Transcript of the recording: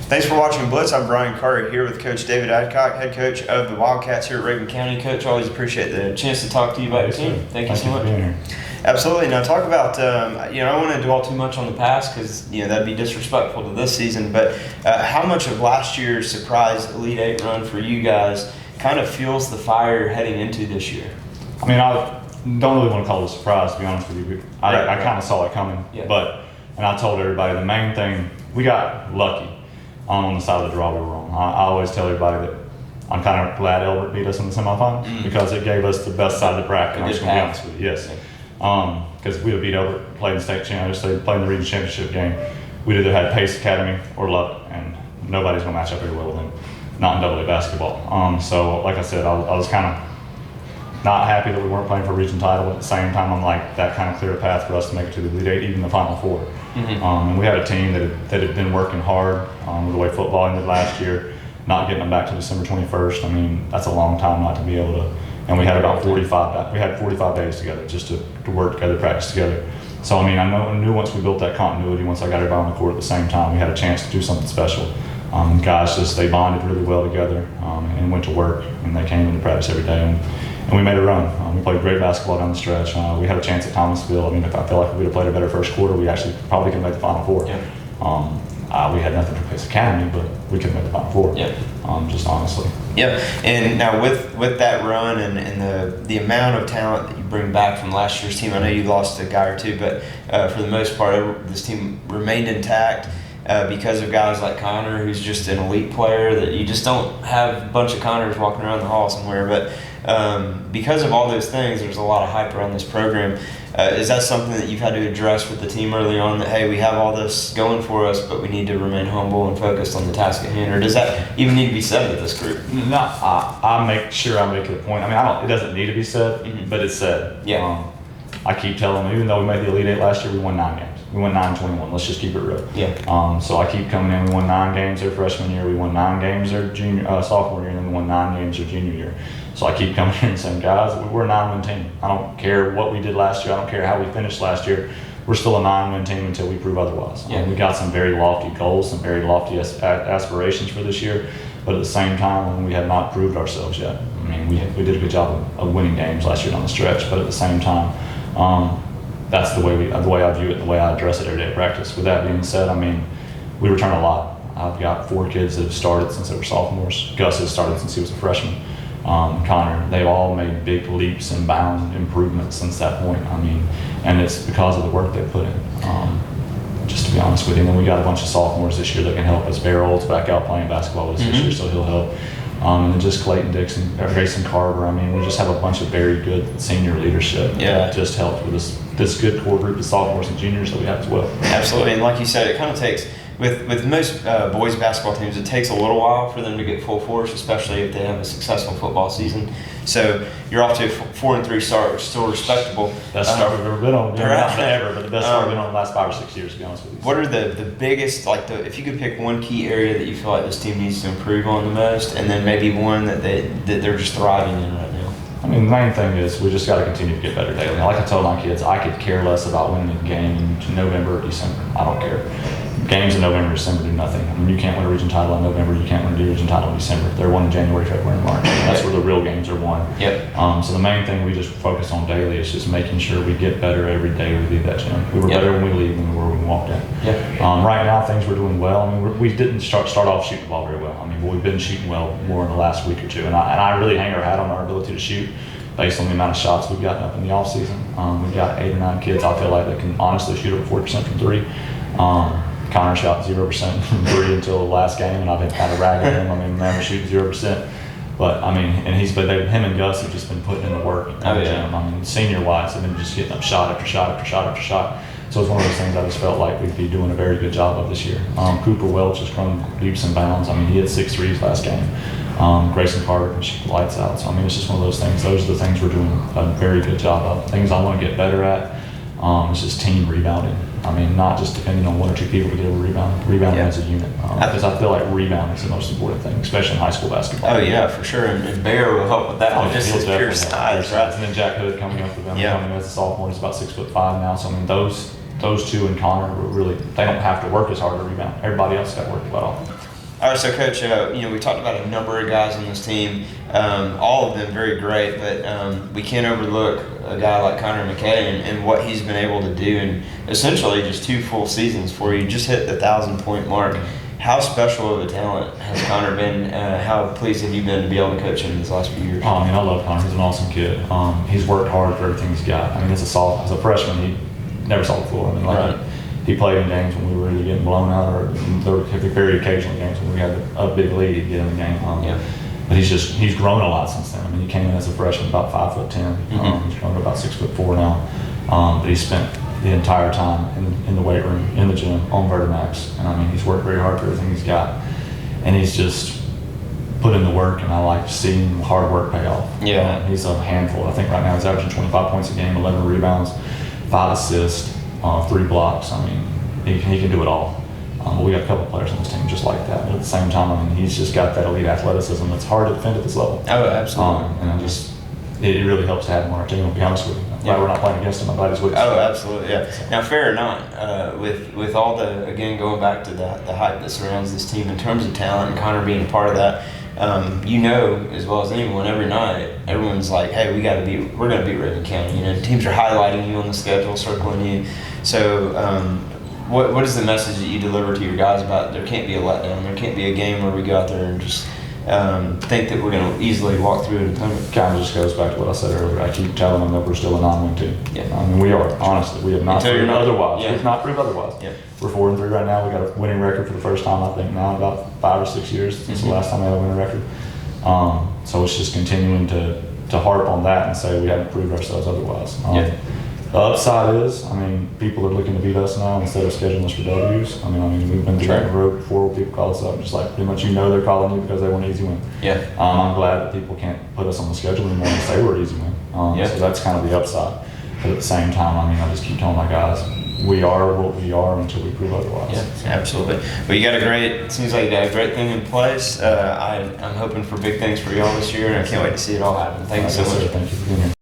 Thanks for watching Blitz. I'm Brian Carter here with Coach David Adcock, head coach of the Wildcats here at Rabun County. Coach, always appreciate the chance to talk to you about your team. Thank you so much. Absolutely. Now talk about, I don't want to dwell too much on the past because, that'd be disrespectful to this season, but how much of last year's surprise Elite Eight run for you guys kind of fuels the fire heading into this year? I mean, I don't really want to call it a surprise, to be honest with you. I kind of saw it coming, and I told everybody the main thing, we got lucky on the side of the draw we were on. I always tell everybody that I'm kind of glad Elbert beat us in the semifinals because it gave us the best side of the bracket. I'm just going to be honest with you. Yes. Because we would beat Elbert, played in the state championship, played in the region championship game. We'd either had Pace Academy or luck, and nobody's going to match up very well with them, not in AA basketball. So, like I said, I was kind of not happy that we weren't playing for a region title. At the same time, I'm like, that kind of cleared a path for us to make it to the Elite Eight, even the Final Four. And we had a team that had been working hard with the way football ended last year, not getting them back to December 21st. I mean, that's a long time not to be able to. And we had about 45 days together just to work together, practice together. So, I mean, I knew once we built that continuity, once I got everybody on the court at the same time, we had a chance to do something special. Guys they bonded really well together and went to work, and they came into practice every day. And we made a run. We played great basketball down the stretch. We had a chance at Thomasville. I mean, if I feel like we would have played a better first quarter, we actually probably could have made the Final Four. We had nothing for Pace Academy, but we could have made the Final Four. Just honestly. And now with that run and the amount of talent that you bring back from last year's team, I know you lost a guy or two, but for the most part, this team remained intact. Because of guys like Connor, who's just an elite player that you just don't have a bunch of Connors walking around the hall somewhere. But because of all those things, there's a lot of hype around this program. Is that something that you've had to address with the team early on, that, hey, we have all this going for us, but we need to remain humble and focused on the task at hand? Or does that even need to be said with this group? No, I make sure I make it a point. I mean, it doesn't need to be said, but it's said. I keep telling them, even though we made the Elite Eight last year, we won 9 games. We won 9-21. Let's just keep it real. So I keep coming in. We won 9 games their freshman year. We won 9 games their sophomore year, and then we won 9 games their junior year. So I keep coming in and saying, guys, we're a 9-win team. I don't care what we did last year. I don't care how we finished last year. We're still a 9-win team until we prove otherwise. We got some very lofty goals, some very lofty aspirations for this year, but at the same time, we have not proved ourselves yet. I mean, we did a good job of winning games last year down the stretch, but at the same time, that's the way I view it and the way I address it every day at practice. With that being said, I mean, we return a lot. I've got 4 kids that have started since they were sophomores. Gus has started since he was a freshman. Connor, they've all made big leaps and bound improvements since that point. I mean, and it's because of the work they put in. Just to be honest with you, and then we got a bunch of sophomores this year that can help us. Bear Old's back out playing basketball with us this year, so he'll help. And then just Clayton Dixon, Grayson Carver. I mean, we just have a bunch of very good senior leadership that just helps with this good core group of sophomores and juniors that we have as well. Absolutely, and like you said, it kind of takes, with most boys basketball teams, it takes a little while for them to get full force, especially if they have a successful football season. So you're off to a 4-3 start, which is still respectable. Best start we've ever been on. Not ever, but the best start we've been on the last 5 or 6 years, to be honest with you. What are the biggest, if you could pick one key area that you feel like this team needs to improve on the most, and then maybe one that they're just thriving in right now? I mean, the main thing is we just got to continue to get better daily. Like I told my kids, I could care less about winning a game in November or December. I don't care. Games in November, December do nothing. I mean, you can't win a region title in November. You can't win a region title in December. They're won in January, February, and March. That's where the real games are won. So the main thing we just focus on daily is just making sure we get better every day we leave that gym. We were better when we leave than we were when we walked in. Right now, things we're doing well. I mean, we didn't start off shooting the ball very well. I mean, but we've been shooting well more in the last week or two. And I really hang our hat on our ability to shoot based on the amount of shots we've gotten up in the off season. We've got 8 or 9 kids I feel like that can honestly shoot over 40% from 3. Connor shot 0% from 3 until the last game, and I've been kind of ragging him. I mean, man, we're shooting 0%. But I mean, and him and Gus have just been putting in the work in the gym. I mean, senior-wise, they've been just getting up shot after shot after shot after shot. So it's one of those things I just felt like we'd be doing a very good job of this year. Cooper Welch has run leaps and bounds. I mean, he had 6 threes last game. Grayson Carter can shoot the lights out. So I mean, it's just one of those things. Those are the things we're doing a very good job of. Things I want to get better at is just team rebounding. I mean, not just depending on 1 or 2 people to get a rebounding as a unit. Because I feel like rebounding is the most important thing, especially in high school basketball. Oh yeah, for sure. And Bear will help with that. Just his pure size, right? And then Jack Hood coming up with them, coming as a sophomore, he's about 6'5" now. So I mean, those 2 and Connor were really, they don't have to work as hard to rebound. Everybody else got worked well. All right, so Coach, we talked about a number of guys on this team, all of them very great, but we can't overlook a guy like Connor McKay and what he's been able to do in essentially just 2 full seasons for you. Just hit the 1,000-point mark. How special of a talent has Connor been? How pleased have you been to be able to coach him these last few years? I mean, I love Connor. He's an awesome kid. He's worked hard for everything he's got. I mean, as a freshman, he never saw the floor. I mean, Right. he played in games when we were really getting blown out, or there were very occasional games when we had a big lead, he'd get in the game. But he's grown a lot since then. I mean, he came in as a freshman about 5'10". He's grown to about 6'4" now. But he spent the entire time in the weight room, in the gym, on Vertimax. And I mean, he's worked very hard for everything he's got. And he's just put in the work, and I like seeing hard work pay off. Yeah. He's a handful. I think right now he's averaging 25 points a game, 11 rebounds, 5 assists, 3 blocks. I mean, he can do it all. But we got a couple players on this team just like that. But at the same time, I mean, he's just got that elite athleticism that's hard to defend at this level. Oh, absolutely. And it really helps to have him on our team, to be honest with you. I'm glad we're not playing against him. I'm glad he's with us. Oh, absolutely, yeah. Now, fair or not, with all the, again, going back to the hype that surrounds this team in terms of talent and Connor being a part of that, as well as anyone, every night, everyone's like, hey, we're going to beat Rabun County. Teams are highlighting you on the schedule, circling you. So, what is the message that you deliver to your guys about there can't be a letdown, there can't be a game where we go out there and just think that we're going to easily walk through an opponent? Kind of just goes back to what I said earlier. I keep telling them that we're still a 9-win team. Yeah. I mean, we are, honestly. We have not proved otherwise. Yeah. We've not proved otherwise. Yeah. We're 4-3 right now. We got a winning record for the first time, I think, now in about 5 or 6 years since the last time we had a winning record. So it's just continuing to harp on that and say we haven't proved ourselves otherwise. The upside is, I mean, people are looking to beat us now instead of scheduling us for W's. I mean, we've been down the road before where people call us up, just like pretty much they're calling you because they want an easy win. Yeah. I'm glad that people can't put us on the schedule anymore and say we're an easy win. So that's kind of the upside. But at the same time, I mean, I just keep telling my guys, we are what we are until we prove otherwise. Yeah, absolutely. Well, it seems like you got a great thing in place. I'm hoping for big things for y'all this year, and I can't wait to see it all happen. Thank you so much. Thank you for being here.